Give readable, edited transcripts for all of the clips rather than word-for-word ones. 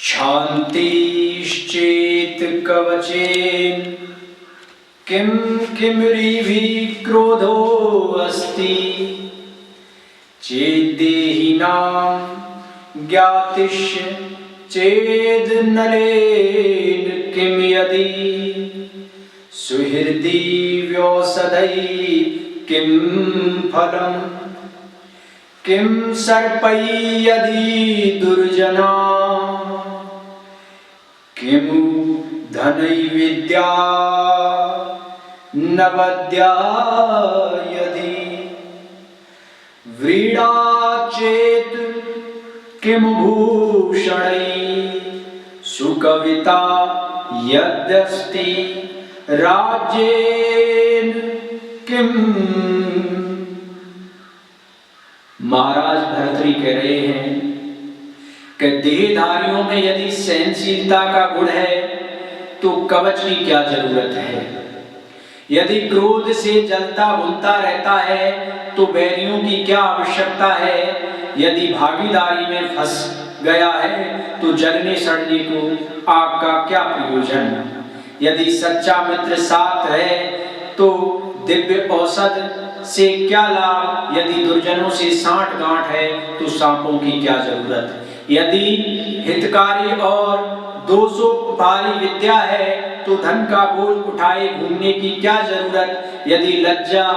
शान्तिश्चेत् कवचेन किं किमृभिः क्रोधो अस्ति चेद्देहिनां ज्ञातिश्च चेदनलेन किं यदि सुहृदि व्योषधैः किं फलम् किं सर्पैः यदि दुर्जना किमु धनैर्विद्या न वद्या यदि व्रीडा चेत् किं भूषणैः सुकविता यद्यस्ति राज्येन किम। महाराज भर्तृहरि कह रहे हैं कि देहधारियों में यदि सहनशीलता का गुण है तो कवच की क्या जरूरत है। यदि क्रोध से जलता भुनता रहता है तो बैरियों की क्या आवश्यकता है। यदि भागीदारी में फंस गया है तो जलने सड़ने को आग का क्या प्रयोजन। यदि सच्चा मित्र साथ है तो दिव्य औषध से क्या लाभ। यदि दुर्जनों से साठ गांठ है तो सांपों की क्या जरूरत। यदि हितकारी और दोषोपहारी विद्या है तो धन का बोझ उठाए घूमने की क्या जरूरत। यदि लज्जा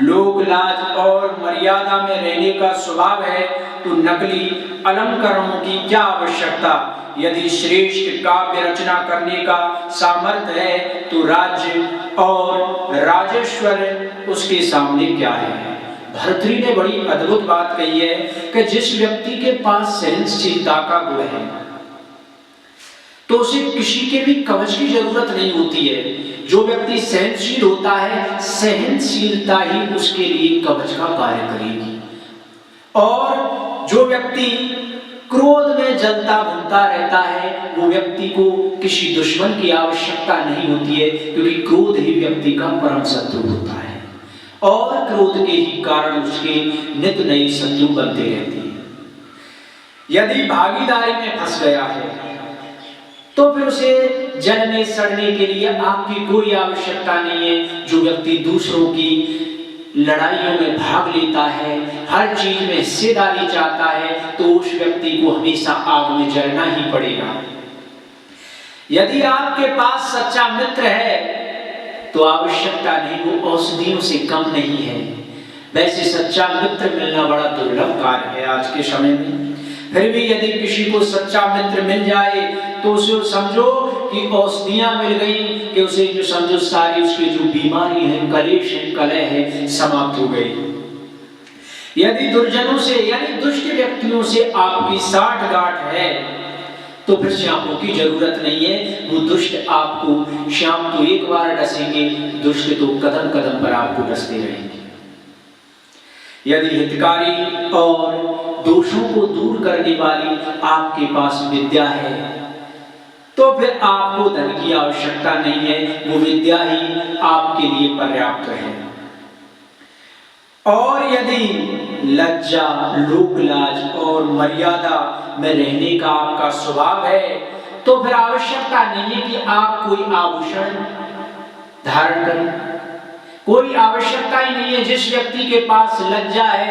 लोक लाज और मर्यादा में रहने का स्वभाव है तो नकली अलंकरणों की क्या आवश्यकता। यदि श्रेष्ठ काव्य रचना करने का सामर्थ्य है तो राज्य और राजेश्वर उसके सामने क्या है। भर्तृहरि ने बड़ी अद्भुत बात कही है कि जिस व्यक्ति के पास सहनशीलता का गुण है तो उसे किसी के भी कवच की जरूरत नहीं होती है। जो व्यक्ति सहनशील होता है सहनशीलता ही उसके लिए कवच का कार्य करेगी। और जो व्यक्ति क्रोध में जलता भुनता रहता है वो व्यक्ति को किसी दुश्मन की आवश्यकता नहीं होती है, क्योंकि क्रोध ही व्यक्ति का परम शत्रु होता है और क्रोध के ही कारण उसके नित नई शत्रु बनते रहते हैं। यदि भागीदारी में फंस गया है तो फिर उसे जलने सड़ने के लिए आपकी कोई आवश्यकता नहीं है। जो व्यक्ति दूसरों की लड़ाइयों में भाग लेता है, हर चीज में हिस्सेदारी चाहता है, तो उस व्यक्ति को हमेशा आग में जलना ही पड़ेगा। यदि आपके पास सच्चा मित्र है तो आवश्यकता नहीं, वो औषधियों से कम नहीं है। वैसे सच्चा मित्र मिलना बड़ा दुर्लभ कार्य है आज के समय में। फिर भी यदि किसी को सच्चा मित्र मिल जाए तो उसे समझो कि औषधियां मिल गई, कि उसे जो समझो सारी उसकी जो बीमारी है, कलेश है, कलह है, समाप्त हो गई। यदि दुर्जनों से यानी दुष्ट व्यक्तियों से आपकी साठ गांठ है तो फिर श्यामों की जरूरत नहीं है। वो दुष्ट आपको श्याम तो एक बार डसेंगे, दुष्ट तो कदम कदम पर आपको डसते रहेंगे। यदि हितकारी और दोषों को दूर करने वाली आपके पास विद्या है तो फिर आपको धन की आवश्यकता नहीं है, वो विद्या ही आपके लिए पर्याप्त है। और यदि लज्जा लोक लाज और मर्यादा में रहने का आपका स्वभाव है तो फिर आवश्यकता नहीं है कि आप कोई आभूषण धारण करें। कोई आवश्यकता ही नहीं है। जिस व्यक्ति के पास लज्जा है